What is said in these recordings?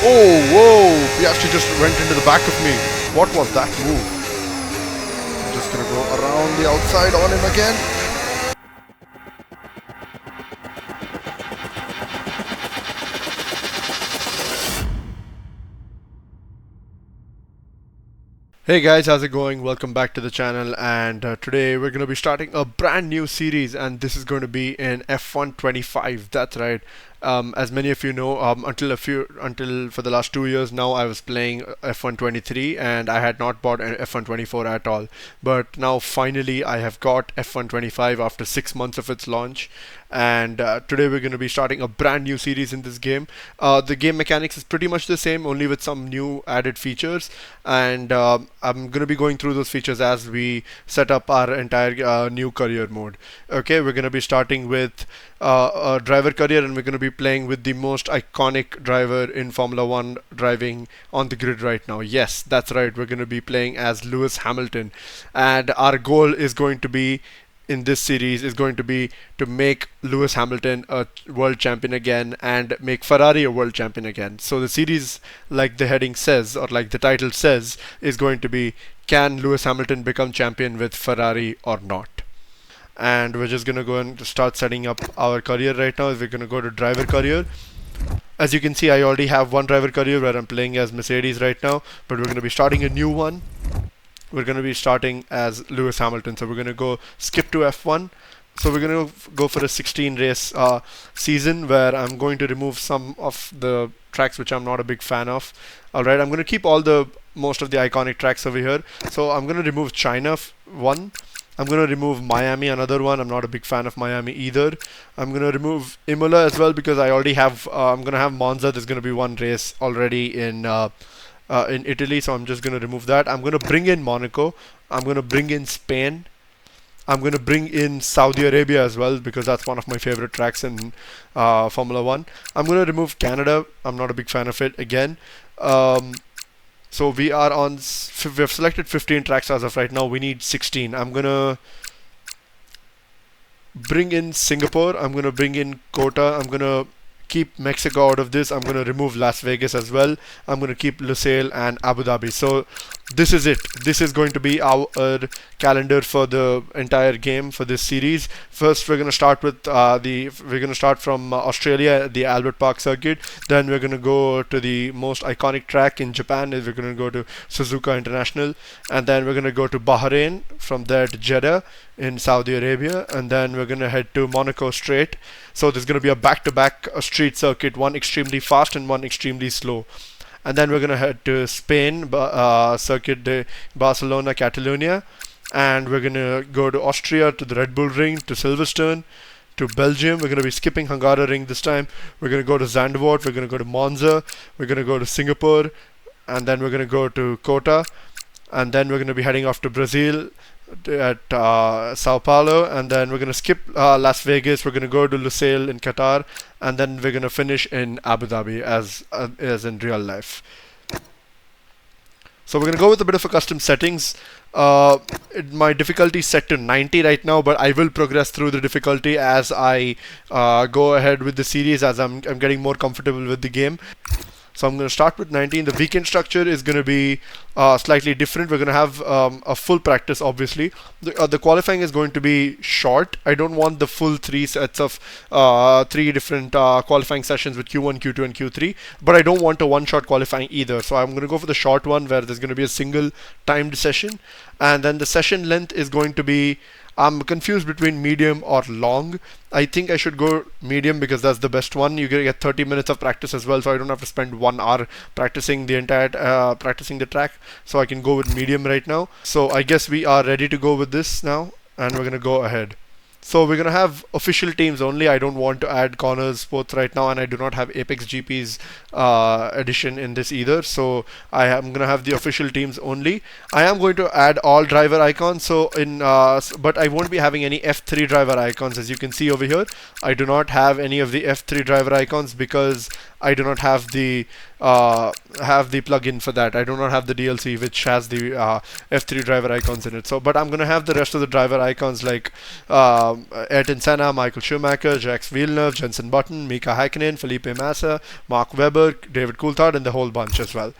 Oh, whoa! He actually just went into the back of me. What was that move? I'm just gonna go around the outside on him again. Hey guys, how's it going? Welcome back to the channel, and today we're going to be starting a brand new series, and this is going to be in F125. That's right. As many of you know, until for the last 2 years now, I was playing F123, and I had not bought an F124 at all. But now finally, I have got F125 after 6 months of its launch, and today we're going to be starting a brand new series in this game. The game mechanics is pretty much the same, only with some new added features, and I'm going to be going through those features as we set up our entire new career mode. Okay, we're going to be starting with a driver career, and we're going to be playing with the most iconic driver in Formula 1 driving on the grid right now. Yes, that's right, we're going to be playing as Lewis Hamilton, and our goal is going to be in this series is going to be to make Lewis Hamilton a world champion again and make Ferrari a world champion again. So the series, like the heading says, or like the title says, is going to be, can Lewis Hamilton become champion with Ferrari or not? And we're just gonna go and start setting up our career right now. We're gonna go to driver career. As you can see, I already have one driver career where I'm playing as Mercedes right now, but we're gonna be starting a new one. We're going to be starting as Lewis Hamilton, so we're going to go skip to F1. So we're going to go for a 16 race season where I'm going to remove some of the tracks which I'm not a big fan of. Alright, I'm going to keep most of the iconic tracks over here. So I'm going to remove China one. I'm going to remove Miami, another one. I'm not a big fan of Miami either. I'm going to remove Imola as well because I already have, I'm going to have Monza. There's going to be one race already in Italy, so I'm just going to remove that. I'm going to bring in Monaco. I'm going to bring in Spain. I'm going to bring in Saudi Arabia as well because that's one of my favorite tracks in Formula 1. I'm going to remove Canada. I'm not a big fan of it again. So we have selected 15 tracks as of right now. We need 16. I'm going to bring in Singapore. I'm going to bring in Kota. I'm going to keep Mexico out of this. I'm going to remove Las Vegas as well. I'm going to keep Lusail and Abu Dhabi. So this is it. This is going to be our calendar for the entire game for this series. First, we're going to start with from Australia, the Albert Park circuit. Then we're going to go to the most iconic track in Japan. We're going to go to Suzuka International, and then we're going to go to Bahrain. From there to Jeddah in Saudi Arabia, and then we're going to head to Monaco straight. So there's going to be a back-to-back street circuit, one extremely fast and one extremely slow. And then we're going to head to Spain, Circuit de Barcelona, Catalonia, and we're going to go to Austria, to the Red Bull Ring, to Silverstone, to Belgium. We're going to be skipping Hungaroring this time. We're going to go to Zandvoort, we're going to go to Monza, we're going to go to Singapore, and then we're going to go to Kota, and then we're going to be heading off to Brazil at Sao Paulo, and then we're going to skip Las Vegas. We're going to go to Lusail in Qatar, and then we're going to finish in Abu Dhabi as in real life. So we're going to go with a bit of a custom settings. My difficulty is set to 90 right now, but I will progress through the difficulty as I go ahead with the series, as I'm getting more comfortable with the game. So I'm going to start with 19. The weekend structure is going to be slightly different. We're going to have a full practice, obviously. The qualifying is going to be short. I don't want the full 3 sets of 3 different qualifying sessions with Q1, Q2 and Q3, but I don't want a one-shot qualifying either. So I'm going to go for the short one where there's going to be a single timed session, and then the session length is going to be, I'm confused between medium or long. I think I should go medium because that's the best one. You're gonna get 30 minutes of practice as well, so I don't have to spend 1 hour practicing the entire practicing the track. So I can go with medium right now. So I guess we are ready to go with this now, and we're gonna go ahead. So we're going to have official teams only. I don't want to add Connors Sports right now, and I do not have Apex GP's edition in this either. So I am going to have the official teams only. I am going to add all driver icons. So but I won't be having any F3 driver icons. As you can see over here, I do not have any of the F3 driver icons because I do not have the have the plugin for that. I do not have the DLC which has the F3 driver icons in it. So, but I'm gonna have the rest of the driver icons like Ayrton Senna, Michael Schumacher, Jacques Villeneuve, Jenson Button, Mika Häkkinen, Felipe Massa, Mark Webber, David Coulthard, and the whole bunch as well.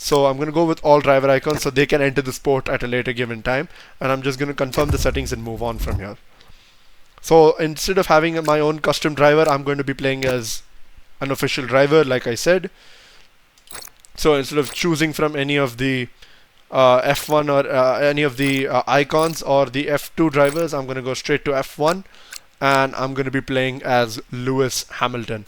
So I'm going to go with all driver icons so they can enter the sport at a later given time, and I'm just going to confirm the settings and move on from here. So instead of having my own custom driver, I'm going to be playing as an official driver, like I said. So instead of choosing from any of the F1 or any of the icons or the F2 drivers, I'm going to go straight to F1, and I'm going to be playing as Lewis Hamilton.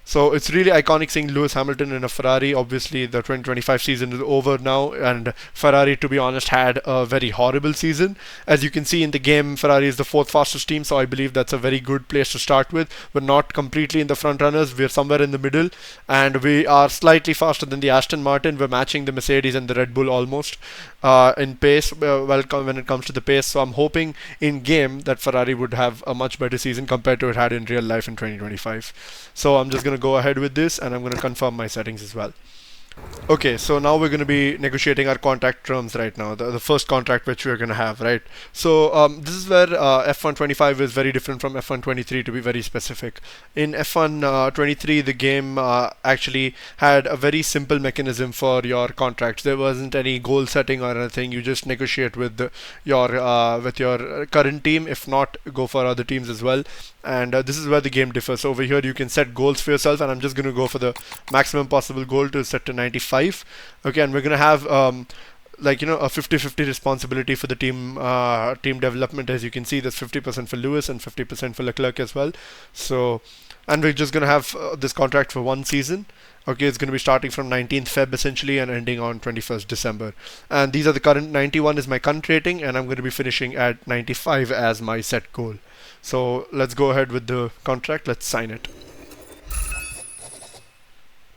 So it's really iconic seeing Lewis Hamilton in a Ferrari. Obviously, the 2025 season is over now, and Ferrari, to be honest, had a very horrible season. As you can see in the game, Ferrari is the 4th fastest team, so I believe that's a very good place to start with. We're not completely in the front runners, we're somewhere in the middle, and we are slightly faster than the Aston Martin. We're matching the Mercedes and the Red Bull almost in pace, when it comes to the pace. So I'm hoping in game that Ferrari would have a much better season compared to it had in real life in 2025. So I'm just going to go ahead with this, and I'm going to confirm my settings as well. Okay, so now we're going to be negotiating our contract terms right now, the first contract which we're going to have, right? So this is where F1 25 is very different from F1 23, to be very specific. In F1 23, the game actually had a very simple mechanism for your contracts. There wasn't any goal setting or anything. You just negotiate with your current team. If not, go for other teams as well. And this is where the game differs. So over here you can set goals for yourself, and I'm just going to go for the maximum possible goal to set to 95. Okay, and we're going to have like, you know, a 50-50 responsibility for the team development. As you can see, there's 50% for Lewis and 50% for Leclerc as well. So, and we're just going to have this contract for 1 season. Okay, it's going to be starting from 19th Feb essentially and ending on 21st December. And these are the current 91 is my current rating, and I'm going to be finishing at 95 as my set goal. So let's go ahead with the contract. Let's sign it.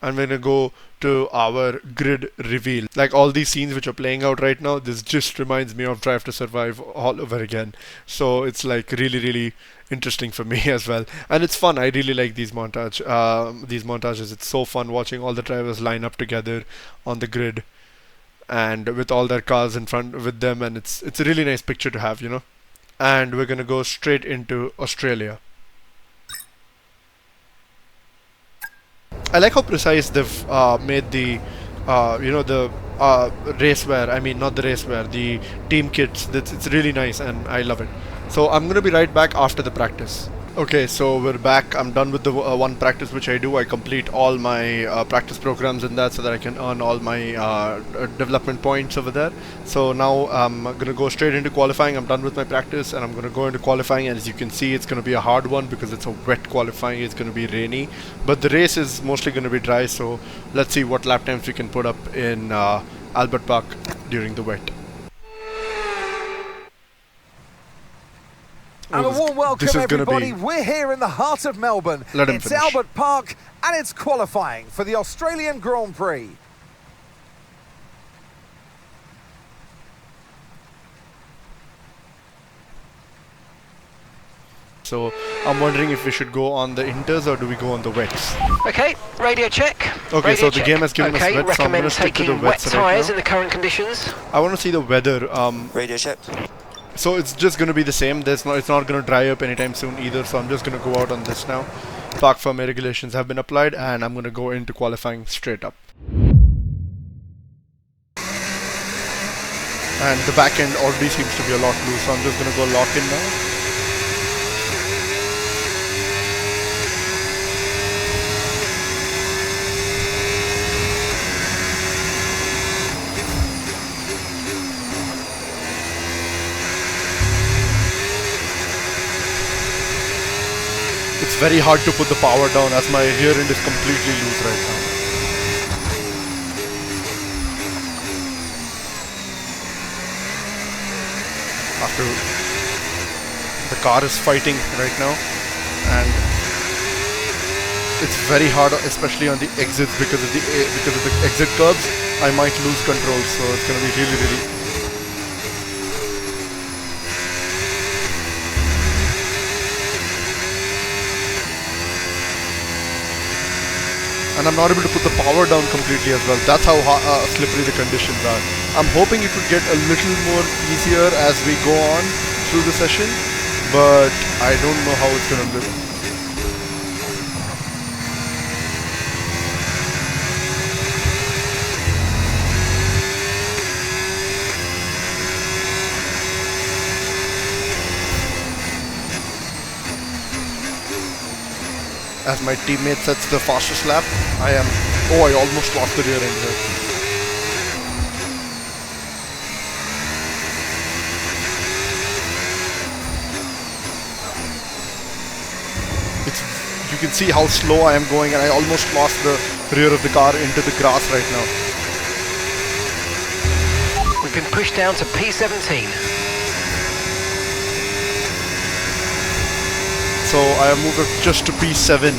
And we're going to go to our grid reveal. Like all these scenes which are playing out right now, this just reminds me of Drive to Survive all over again. So it's like really interesting for me as well, and it's fun. I really like these montages. It's so fun watching all the drivers line up together on the grid and with all their cars in front with them, and it's a really nice picture to have, you know. And we're gonna go straight into Australia. I like how precise they've made the racewear. I mean, not the racewear, the team kits. It's really nice, and I love it. So I'm gonna be right back after the practice. Okay, so we're back. I'm done with the one practice which I do. I complete all my practice programs in that so that I can earn all my development points over there. So now I'm going to go straight into qualifying. I'm done with my practice and I'm going to go into qualifying. And as you can see, it's going to be a hard one because it's a wet qualifying. It's going to be rainy. But the race is mostly going to be dry. So let's see what lap times we can put up in Albert Park during the wet. And a warm welcome, everybody. We're here in the heart of Melbourne. It's Albert Park, and it's qualifying for the Australian Grand Prix. So I'm wondering if we should go on the inters or do we go on the wets? Okay, radio check. Okay, radio so the check. game has given us wets, so I'm going to stick to the wets wet tyres in the current conditions. I want to see the weather. Radio check. So it's just going to be the same. It's not going to dry up anytime soon either. So I'm just going to go out on this now. Park firmware regulations have been applied, and I'm going to go into qualifying straight up. And the back end already seems to be a lot loose, so I'm just going to go lock in now. It's very hard to put the power down as my rear end is completely loose right now. After the car is fighting right now, and it's very hard, especially on the exits because of the exit curbs. I might lose control, so it's going to be really and I'm not able to put the power down completely as well. That's how slippery the conditions are. I'm hoping it would get a little more easier as we go on through the session, but I don't know how it's gonna look. As my teammate sets the fastest lap, I almost lost the rear end here. You can see how slow I am going, and I almost lost the rear of the car into the grass right now. We've been pushed down to P17. So I have moved up just to P7.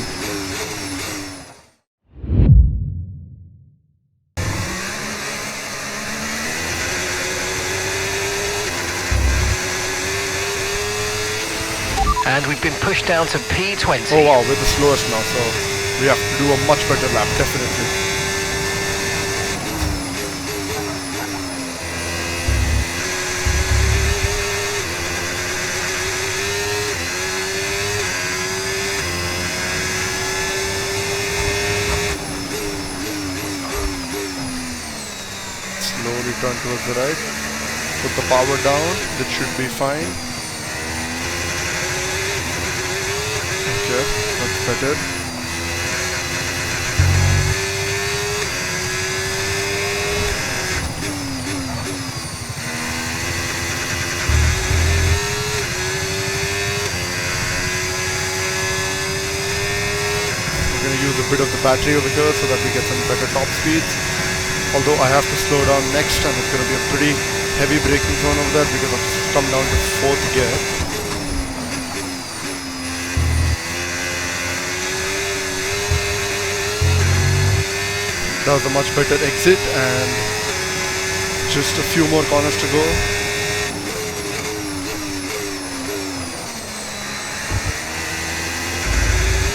And we've been pushed down to P20. Oh wow, we're the slowest now, so we have to do a much better lap, definitely. Slowly turn towards the right, put the power down, that should be fine. Okay, that's better. We're going to use a bit of the battery over here so that we get some better top speeds. Although I have to slow down next, and it's going to be a pretty heavy braking zone over there because I've come down to 4th gear. That was a much better exit, and just a few more corners to go.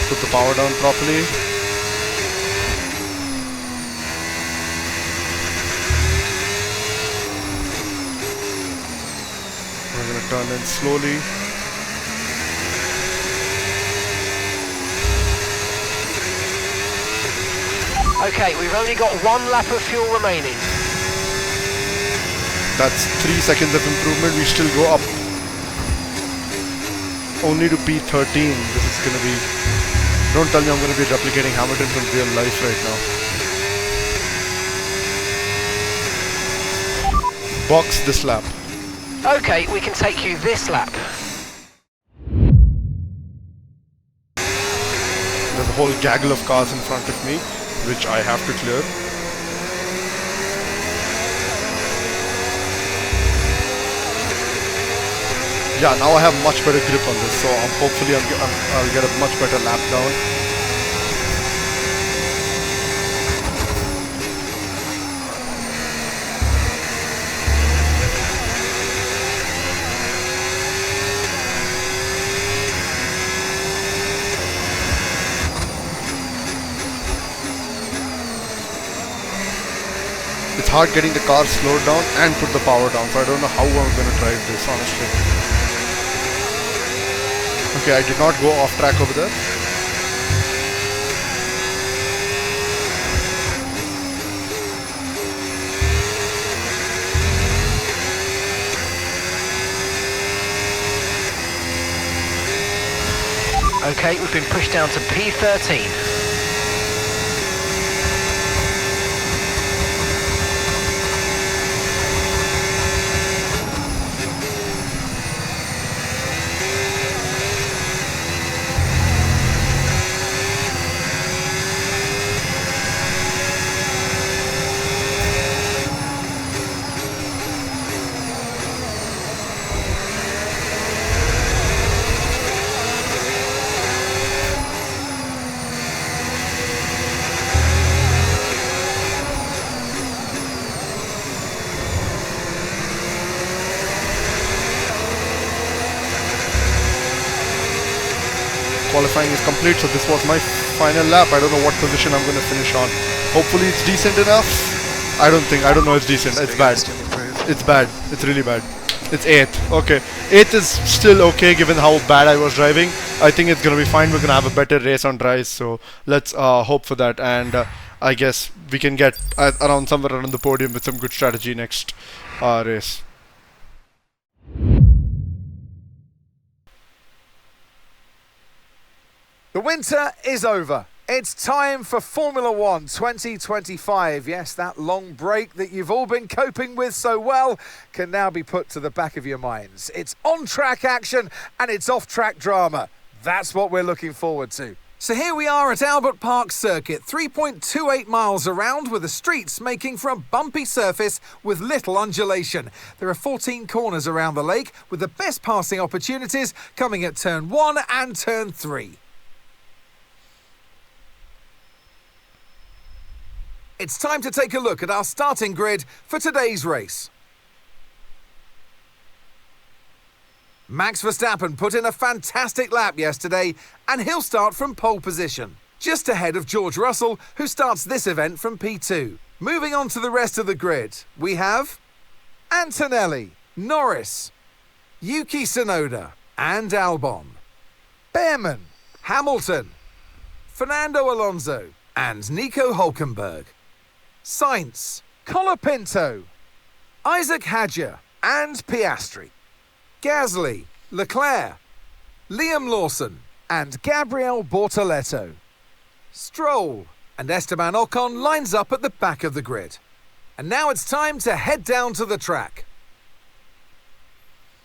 Put the power down properly. We're going to turn in slowly. Okay, we've only got 1 lap of fuel remaining. That's 3 seconds of improvement. We still go up only to P13. This is going to be... Don't tell me I'm going to be replicating Hamilton from real life right now. Box this lap. Okay, we can take you this lap. There's a whole gaggle of cars in front of me, which I have to clear. Yeah, now I have much better grip on this, so hopefully I'll get a much better lap down. It's hard getting the car slowed down and put the power down, so I don't know how I'm going to drive this, honestly. Okay, I did not go off track over there. Okay, we've been pushed down to P13. qualifying is complete. So this was my final lap. I don't know what position I'm going to finish on. Hopefully it's decent enough. I don't know it's decent. It's bad. It's bad. It's really bad. It's 8th. Okay. 8th is still okay given how bad I was driving. I think it's going to be fine. We're going to have a better race on dries. So let's hope for that. And I guess we can get around somewhere around the podium with some good strategy next race. The winter is over. It's time for Formula 1 2025. Yes, that long break that you've all been coping with so well can now be put to the back of your minds. It's on-track action and it's off-track drama. That's what we're looking forward to. So here we are at Albert Park Circuit, 3.28 miles around, with the streets making for a bumpy surface with little undulation. There are 14 corners around the lake, with the best passing opportunities coming at turn 1 and turn 3. It's time to take a look at our starting grid for today's race. Max Verstappen put in a fantastic lap yesterday, and he'll start from pole position, just ahead of George Russell, who starts this event from P2. Moving on to the rest of the grid, we have Antonelli, Norris, Yuki Tsunoda and Albon, Behrman, Hamilton, Fernando Alonso and Nico Hülkenberg, Sainz, Colapinto, Isaac Hadjar and Piastri, Gasly, Leclerc, Liam Lawson and Gabriel Bortoleto, Stroll and Esteban Ocon lines up at the back of the grid. And now it's time to head down to the track.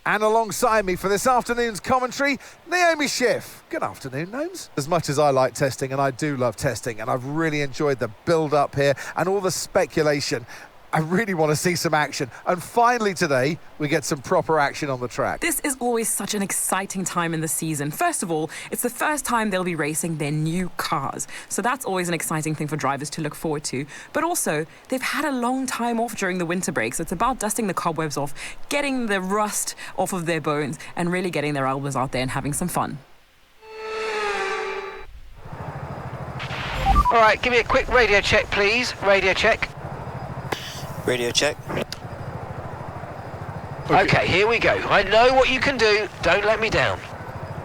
And alongside me for this afternoon's commentary, Naomi Schiff. Good afternoon, Gnomes. As much as I like testing, and I do love testing, and I've really enjoyed the build-up here and all the speculation, I really want to see some action. And finally today, we get some proper action on the track. This is always such an exciting time in the season. First of all, it's the first time they'll be racing their new cars. So that's always an exciting thing for drivers to look forward to. But also, they've had a long time off during the winter break. So it's about dusting the cobwebs off, getting the rust off of their bones, and really getting their elbows out there and having some fun. All right, give me a quick radio check, please. Radio check. Radio check. Okay, here we go. I know what you can do. Don't let me down.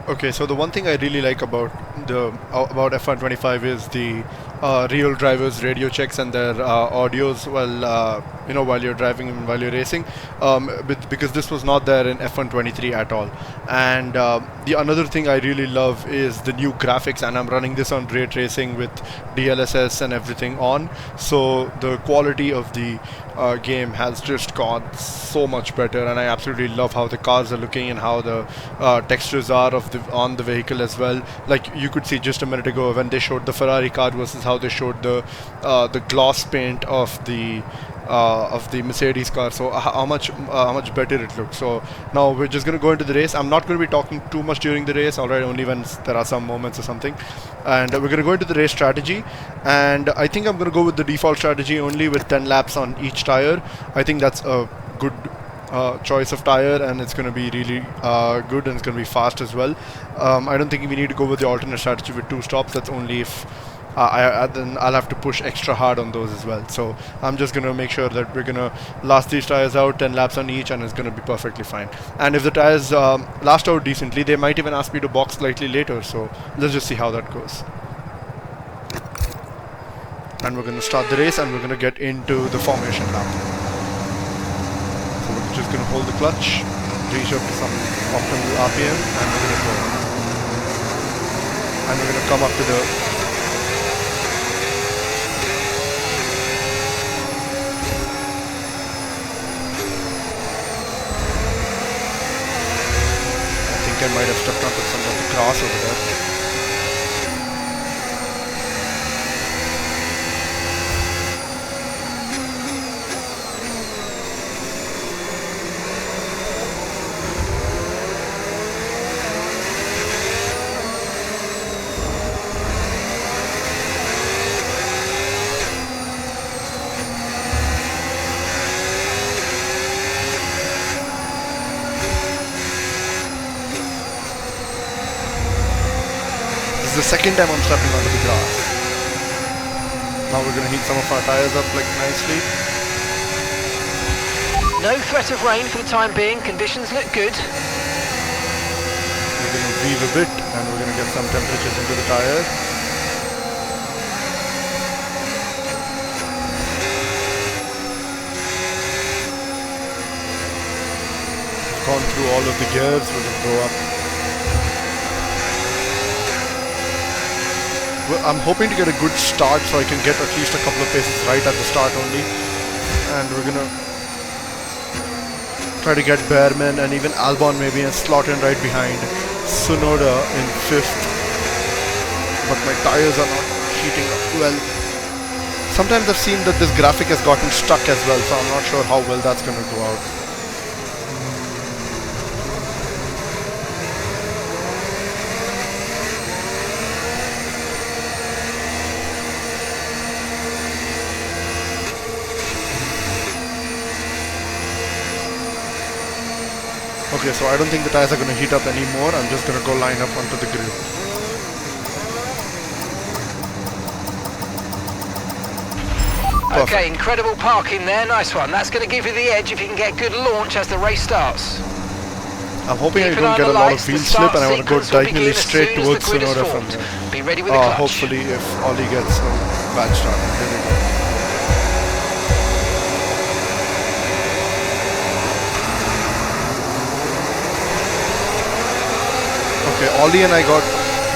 Okay, so the one thing I really like about F1 25 is the real drivers' radio checks and their audios while you're driving and while you're racing, because this was not there in F1 23 at all. And the another thing I really love is the new graphics, and I'm running this on ray tracing with DLSS and everything on, so the quality of the game has just got so much better, and I absolutely love how the cars are looking and how the textures are on the vehicle as well. Like you could see just a minute ago when they showed the Ferrari car versus how they showed the gloss paint of the Mercedes car, so how much better it looks. So now we're just going to go into the race. I'm not going to be talking too much during the race, alright, only when there are some moments or something. And we're going to go into the race strategy, and I think I'm going to go with the default strategy only with 10 laps on each tire. I think that's a good choice of tire, and it's going to be really good, and it's going to be fast as well. I don't think we need to go with the alternate strategy with 2 stops. That's only if then I'll have to push extra hard on those as well. So I'm just going to make sure that we're going to last these tires out, 10 laps on each, and it's going to be perfectly fine. And if the tires last out decently, they might even ask me to box slightly later, so let's just see how that goes. And we're going to start the race, and we're going to get into the formation lap. So we're just going to hold the clutch, reach up to some optimal RPM, and we're going to go. And we're going to come up to the I might have stepped onto some of the grass over there. the second time I'm stepping onto the grass. Now we're going to heat some of our tires up like nicely. No threat of rain for the time being. Conditions look good. We're going to weave a bit and we're going to get some temperatures into the tires. We've gone through all of the gears. We're going to go up. I'm hoping to get a good start so I can get at least a couple of paces right at the start only. And we're going to try to get Behrman and even Albon maybe and slot in right behind Tsunoda in 5th. But my tires are not heating up well. Sometimes I've seen that this graphic has gotten stuck as well, so I'm not sure how well that's going to go out. Okay, so I don't think the tires are going to heat up anymore. I'm just going to go line up onto the grill. Okay, incredible parking there. Nice one. That's going to give you the edge if you can get good launch as the race starts. I'm hoping I Keep an don't eye get on a the lot of lights. The wheel start slip and I want to go sequence will diagonally begin as straight soon as towards the grid is Tsunoda from formed. there. Be ready with the clutch. Hopefully if Ollie gets a bad start. There we go. Okay, Ollie and I got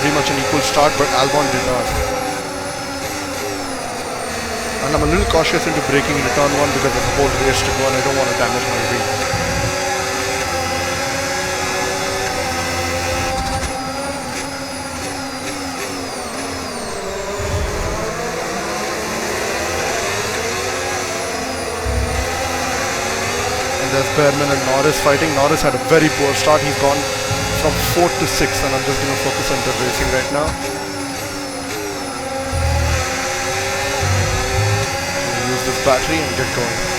pretty much an equal start, but Albon did not. And I'm a little cautious into braking into turn 1 because there's a whole race to go and I don't want to damage my wheel. And there's Behrman and Norris fighting. Norris had a very poor start. He's gone from 4th to 6th and I'm just going to focus on the racing right now. Use this battery and get going.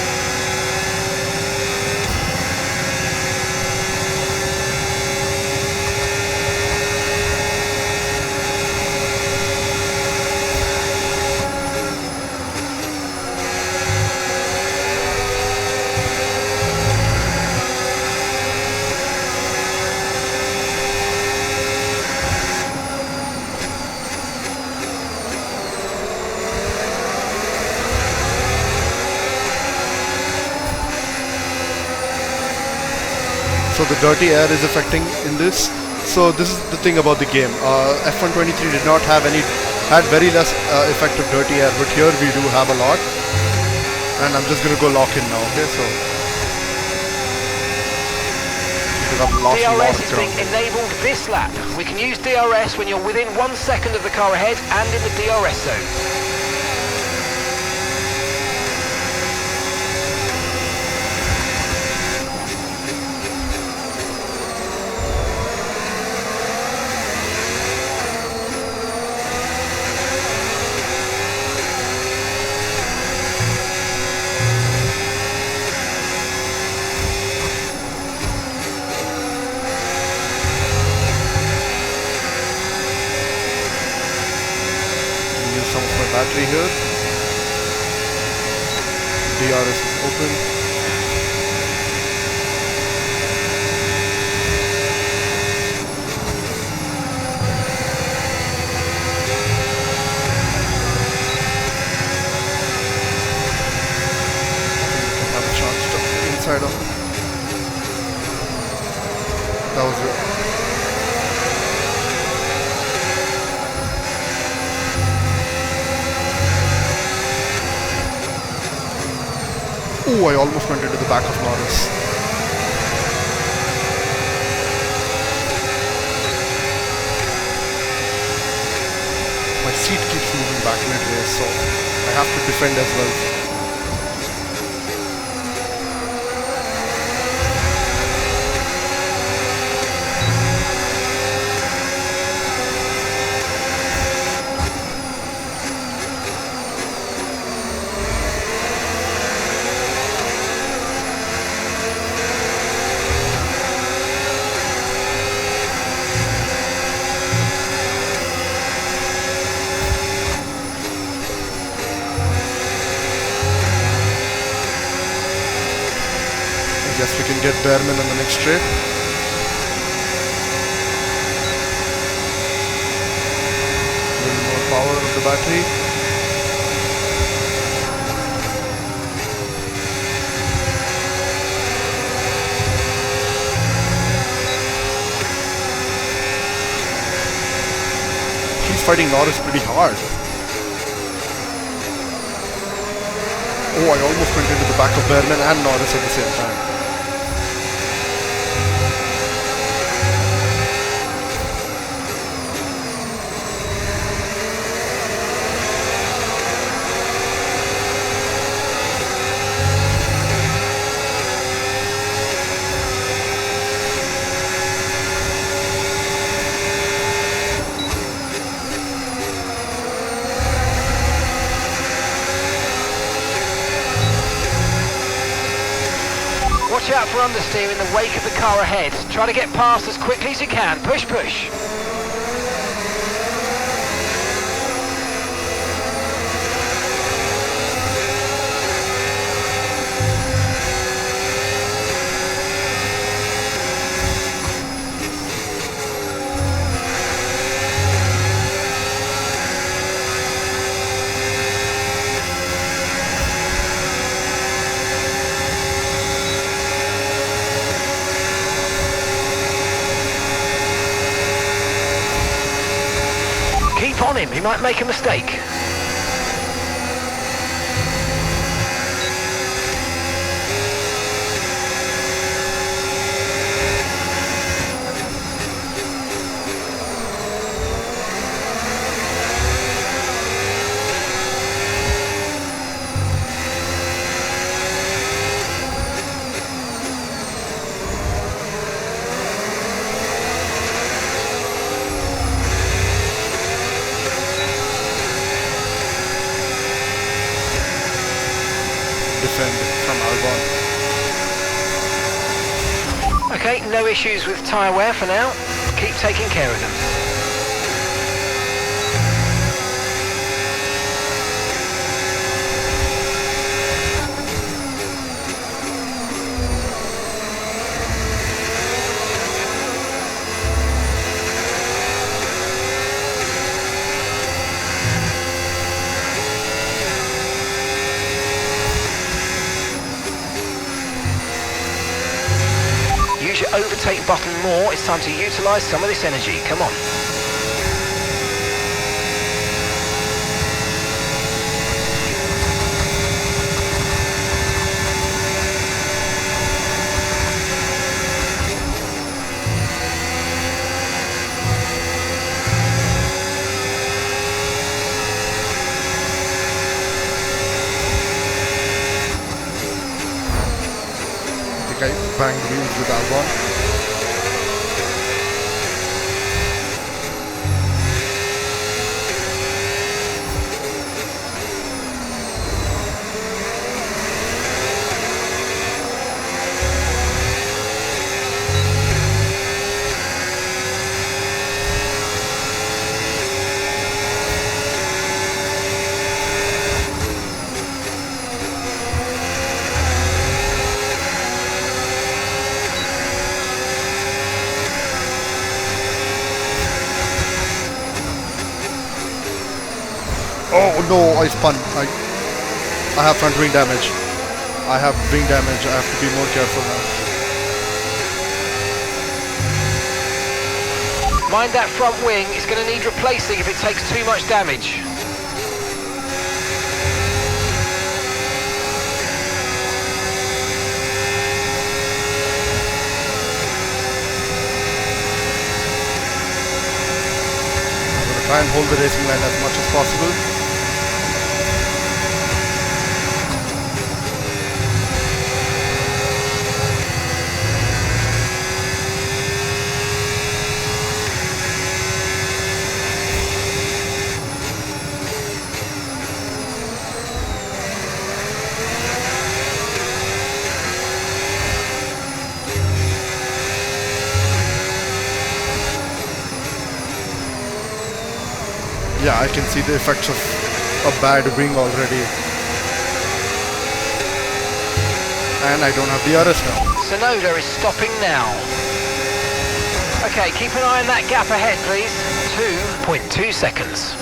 So the dirty air is affecting in this. So this is the thing about the game. F1 23 did not have had very less effect of dirty air, but here we do have a lot. And I'm just gonna go lock in now. Okay, so because I've lost a lot DRS of is ground. being enabled this lap. We can use DRS when you're within 1 second of the car ahead and in the DRS zone. Battery here. DRS is open. I think we can have a chance to get inside of it. That was it. Oh, I almost went into the back of Norris. My seat keeps moving back mid-race, so I have to defend as well. Yes, we can get Behrman on the next straight. A little more power of the battery. He's fighting Norris pretty hard. Oh, I almost went into the back of Behrman and Norris at the same time. Watch out for understeer in the wake of the car ahead. Try to get past as quickly as you can. Push, push. Keep on him, he might make a mistake. Defend from Albon. Okay, no issues with tyre wear for now. Keep taking care of them. Use your overtake button more. It's time to utilise some of this energy. Come on. I think I banged wheels with Albon. Oh no, I spun. I have front wing damage. I have wing damage. I have to be more careful now. Mind that front wing. It's going to need replacing if it takes too much damage. I'm going to try and hold the racing line as much as possible. Yeah, I can see the effects of a bad wing already. and I don't have DRS now. Sonoda is stopping now. Okay, keep an eye on that gap ahead, please. 2.2 seconds.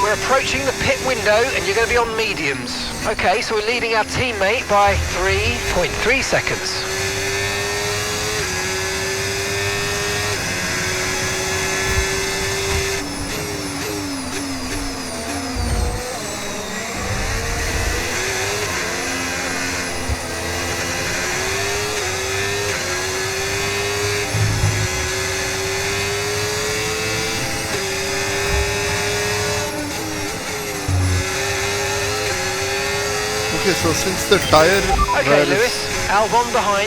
We're approaching the pit window and you're going to be on mediums. Okay, so we're leading our teammate by 3.3 seconds. Okay, so since the tire... Okay, Lewis, Albon behind.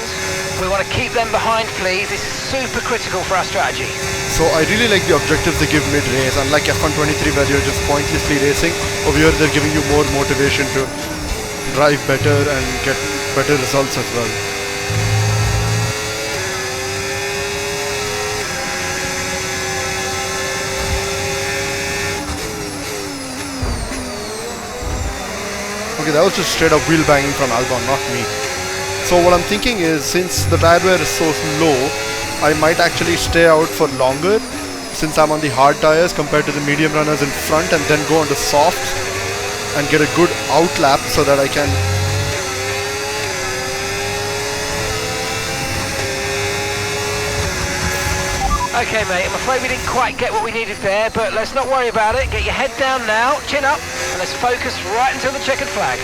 We want to keep them behind, please. This is super critical for our strategy. So I really like the objectives they give mid-race, unlike F123 where you're just pointlessly racing. Over here they're giving you more motivation to drive better and get better results as well. Okay, that was just straight up wheel banging from Albon, not me. So what I'm thinking is, since the tire wear is so low, I might actually stay out for longer since I'm on the hard tires compared to the medium runners in front, and then go on the softs and get a good out lap so that I can... Okay, mate, I'm afraid we didn't quite get what we needed there, but let's not worry about it. Get your head down now, chin up, and let's focus right until the checkered flag.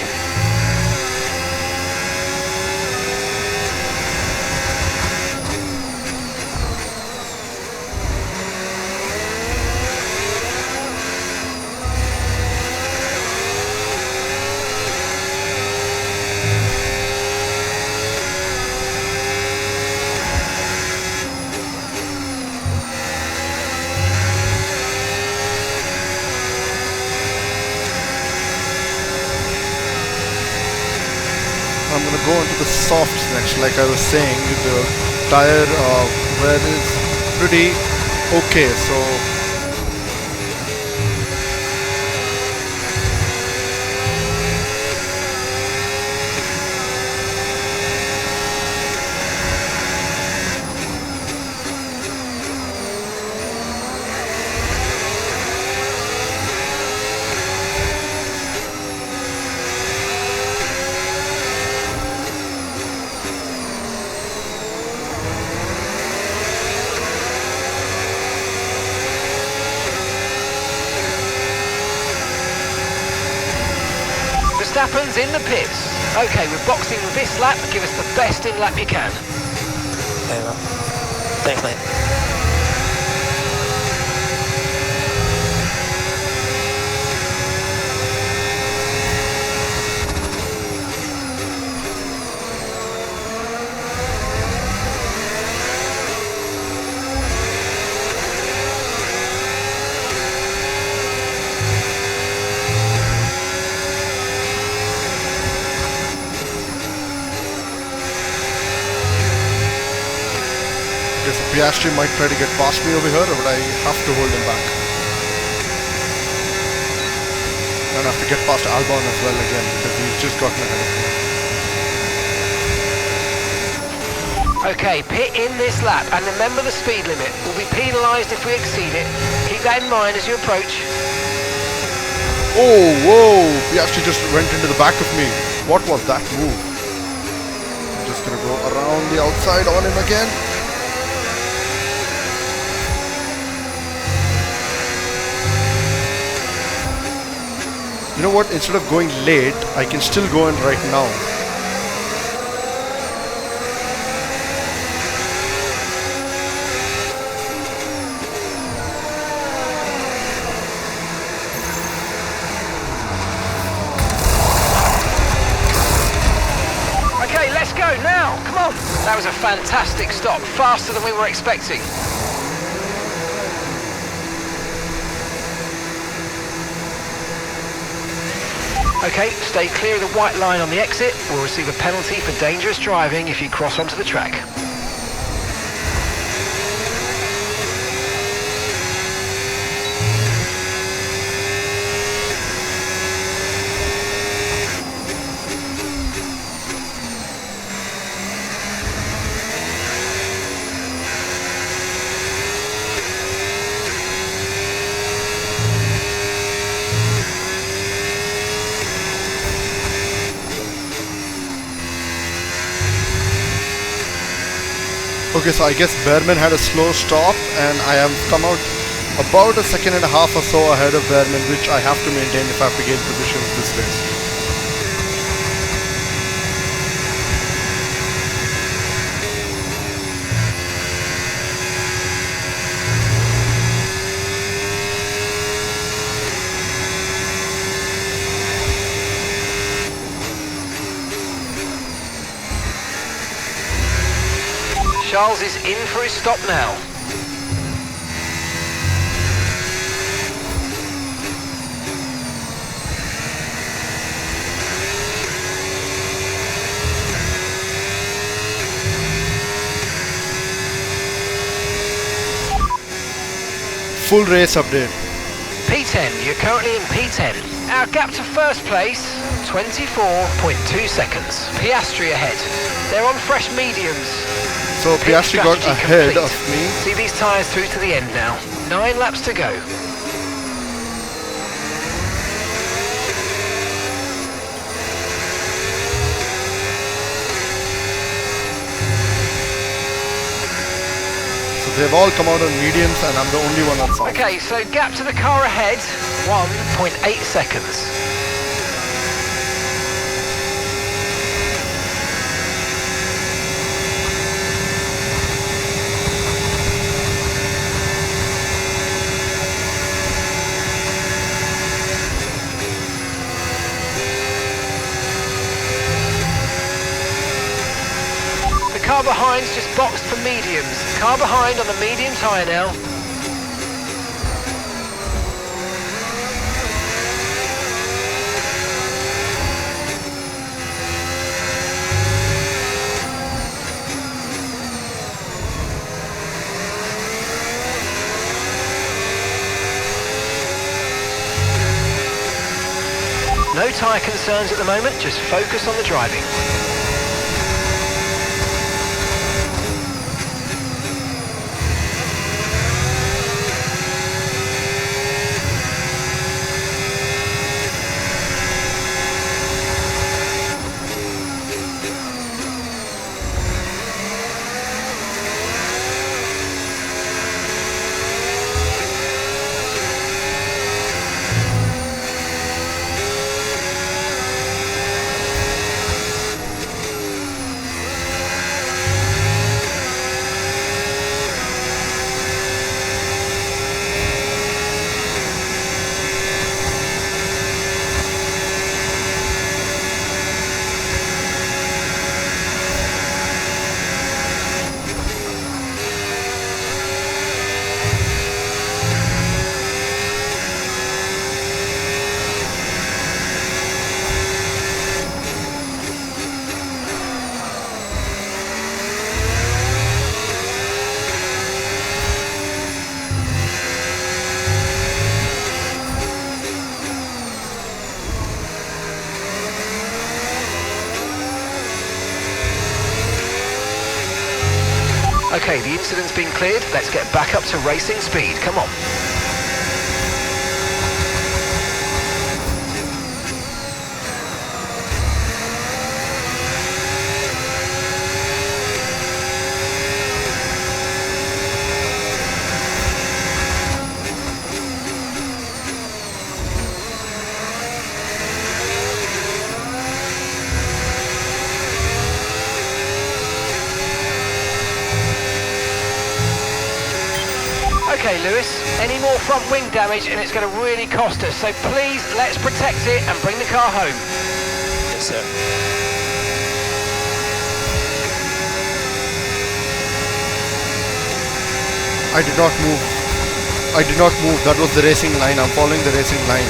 I'm gonna go into the softs next. Like I was saying, the tire wear is pretty okay, so Verstappen's in the pits. Okay, we're boxing with this lap. Give us the best in lap you can. Very well. Thanks, mate. guess Piastri might try to get past me over here, but I have to hold him back. And I have to get past Albon as well again because he's just gotten ahead of me. Okay, pit in this lap and remember the speed limit. We'll be penalised if we exceed it. Keep that in mind as you approach. Oh, whoa! Piastri just went into the back of me. What was that move? I'm just gonna go around the outside on him again. You know what? Instead of going late, I can still go in right now. Okay, let's go now. Come on. That was a fantastic stop. Faster than we were expecting. Okay, stay clear of the white line on the exit. We'll receive a penalty for dangerous driving if you cross onto the track. Okay, so I guess Behrman had a slow stop and I have come out about a second and a half or so ahead of Behrman, which I have to maintain if I have to gain positions this race. Charles is in for his stop now. Full race update. P10, you're currently in P10. Our gap to first place, 24.2 seconds. Piastri ahead. They're on fresh mediums. So Piastri got ahead of me. See these tyres through to the end now. 9 laps to go. So they've all come out on mediums and I'm the only one on soft. Okay, so gap to the car ahead, 1.8 seconds. Car behind's just boxed for mediums. Car behind on the medium tyre now. No tyre concerns at the moment, just focus on the driving. Okay, the incident's been cleared. Let's get back up to racing speed. Come on. Okay, Lewis, any more front wing damage and it's going to really cost us. So please, let's protect it and bring the car home. Yes, sir. I did not move. I did not move. That was the racing line. I'm following the racing line.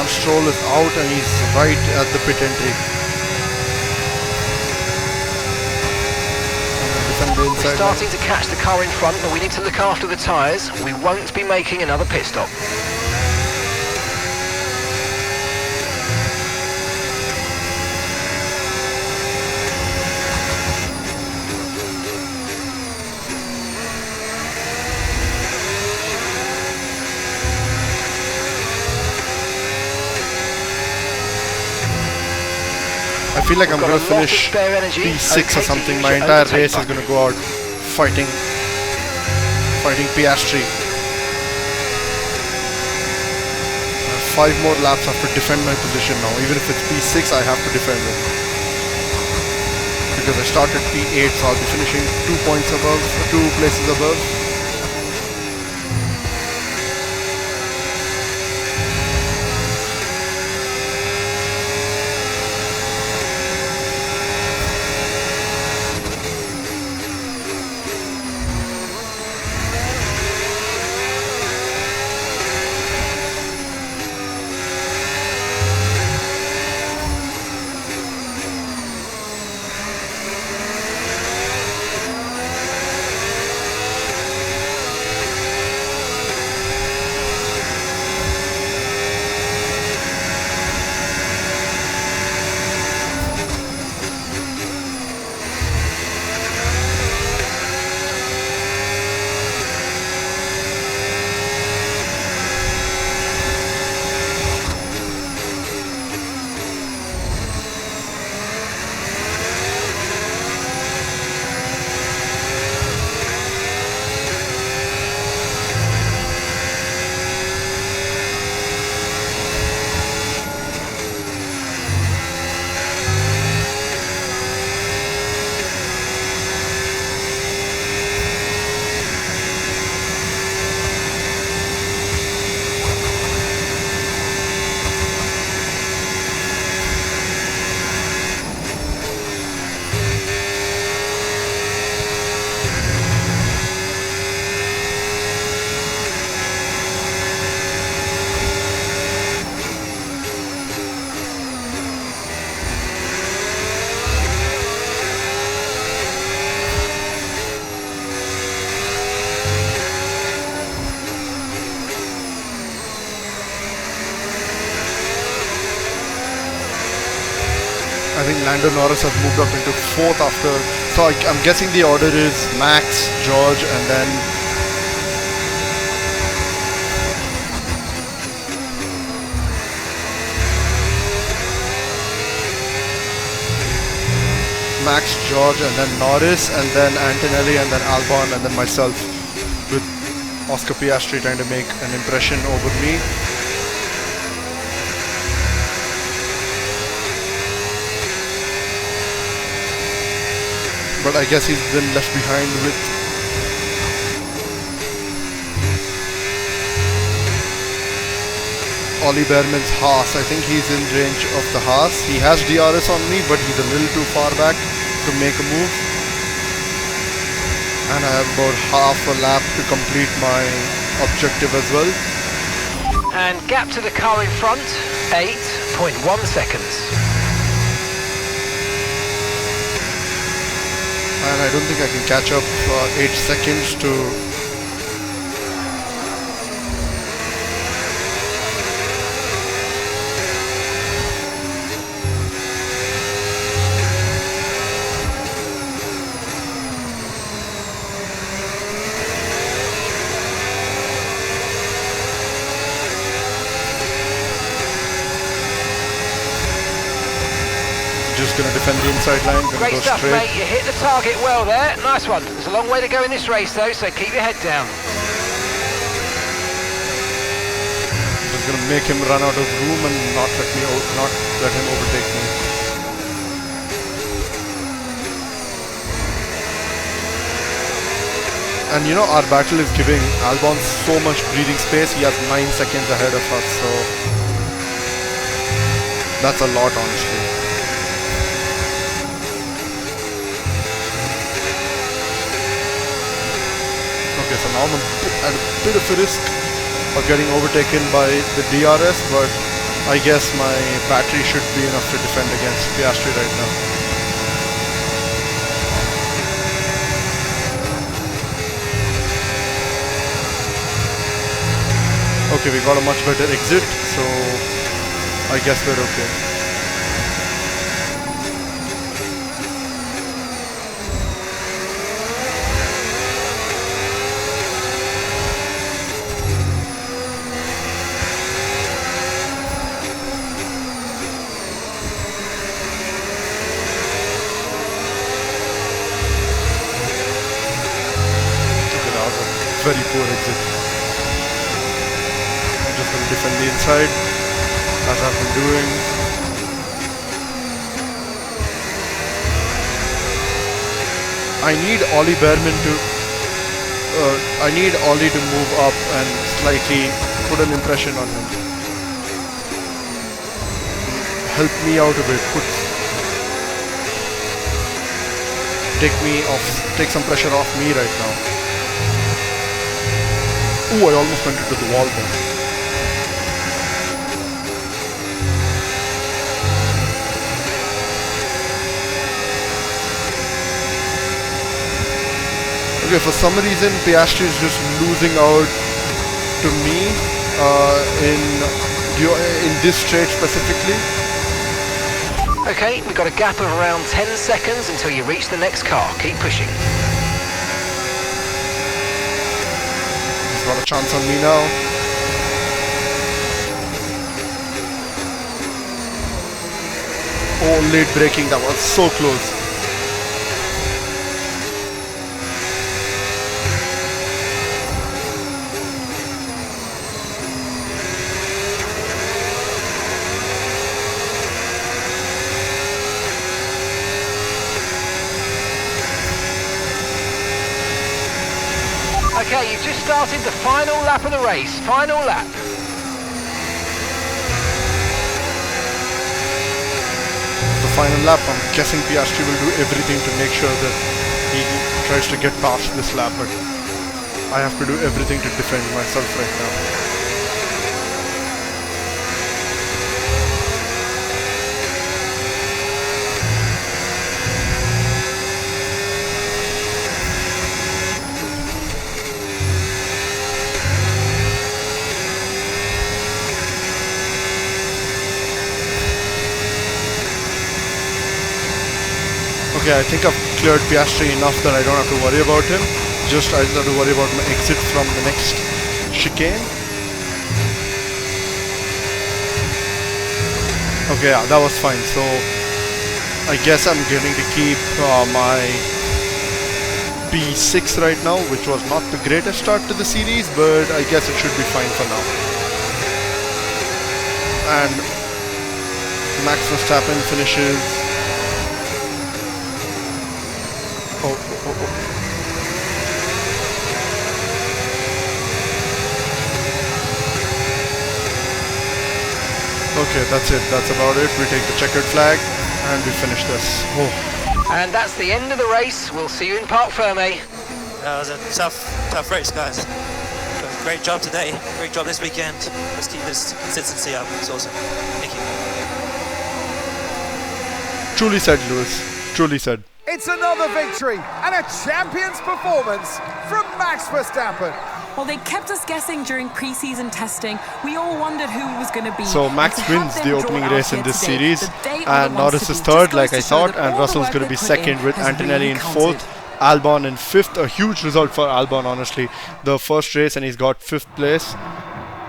Stroll is out and he's right at the pit entry. We're starting to catch the car in front, but we need to look after the tyres. We won't be making another pit stop. I feel like I'm going to finish P6 or something. My entire race is going to go out fighting Piastri. 5 more laps. I have to defend my position now. Even if it's P6, I have to defend it. Because I started P8, so I'll be finishing 2 places above. I think Lando Norris has moved up into 4th after. So I'm guessing the order is Max, George, and then Max, George, and then Norris, and then Antonelli, and then Albon, and then myself, with Oscar Piastri trying to make an impression over me. But I guess he's been left behind with Ollie Behrman's Haas. I think he's in range of the Haas. He has DRS on me, but he's a little too far back to make a move. And I have about half a lap to complete my objective as well. And gap to the car in front, 8.1 seconds. And I don't think I can catch up 8 seconds to... Just gonna defend the inside line, gonna Great go stuff, straight. mate. You hit the target well there. Nice one. There's a long way to go in this race, though, so keep your head down. Just gonna make him run out of room and not let him overtake me. And you know, our battle is giving Albon so much breathing space. He has 9 seconds ahead of us, so that's a lot, honestly. Okay, so now I'm at a bit of a risk of getting overtaken by the DRS, but I guess my battery should be enough to defend against Piastri right now. Okay, we got a much better exit, so I guess we're okay. Okay, that was a very poor exit. I'm just going to defend the inside, as I've been doing. I need Ollie Behrman to... I need Ollie to move up and slightly put an impression on him. Help me out a bit. Take some pressure off me right now. Ooh, I almost went into the wall there. Okay, for some reason Piastri is just losing out to me in this straight specifically. Okay, we've got a gap of around 10 seconds until you reach the next car. Keep pushing. He's got a chance on me now. Oh, late braking, that was so close. Okay, you've just started the final lap of the race. Final lap. The final lap, I'm guessing Piastri will do everything to make sure that he tries to get past this lap, but I have to do everything to defend myself right now. Okay, I think I've cleared Piastri enough that I don't have to worry about him. I just have to worry about my exit from the next chicane. Okay, yeah, that was fine. So I guess I'm getting to keep my P6 right now, which was not the greatest start to the series, but I guess it should be fine for now. And Max Verstappen finishes... Okay, that's it. That's about it. We take the checkered flag and we finish this. Oh. And that's the end of the race. We'll see you in Parc Fermé. It was a tough race, guys. Great job today. Great job this weekend. Let's keep this consistency up. It's awesome. Thank you. Truly said, Lewis. Truly said. It's another victory and a champion's performance from Max Verstappen. Well, they kept us guessing during pre-season testing. We all wondered who it was going to be. So Max And to have wins them the draw opening out race in here this today, series, that they are and the ones Norris to is beat, third, just like goes I to show thought, that and all the Russell's work going to they be put second with has Antonelli really in counted. fourth, Albon in fifth. A huge result for Albon, honestly. The first race, and he's got fifth place.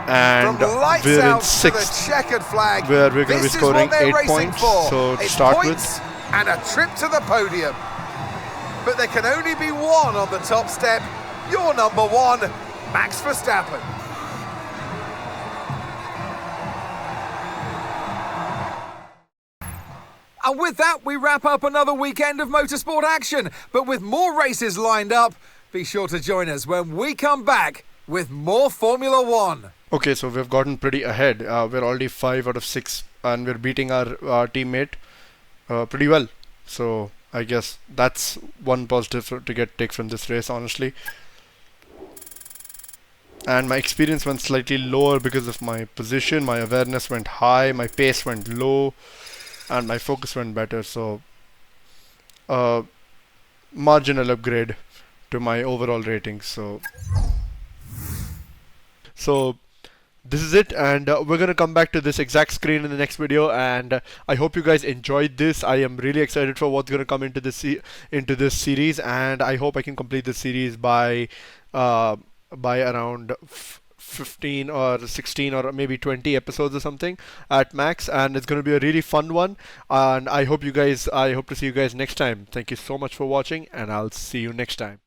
And From lights we're in out to the sixth, checkered flag, where we're going to be this is scoring what they're 8 racing points. for. So to It's start points and a trip to the podium. But there can only be one on the top step. Your number one, Max Verstappen. And with that, we wrap up another weekend of motorsport action. But with more races lined up, be sure to join us when we come back with more Formula One. Okay, so we've gotten pretty ahead. We're already 5 out of 6, and we're beating our teammate pretty well. So I guess that's one positive to take from this race, honestly. And my experience went slightly lower because of my position. My awareness went high, my pace went low, and my focus went better. So marginal upgrade to my overall rating. So this is it, and we're gonna come back to this exact screen in the next video, and I hope you guys enjoyed this. I am really excited for what's gonna come into this series, and I hope I can complete this series by around 15 or 16 or maybe 20 episodes or something at max, and it's gonna be a really fun one. And I hope to see you guys next time. Thank you so much for watching, and I'll see you next time.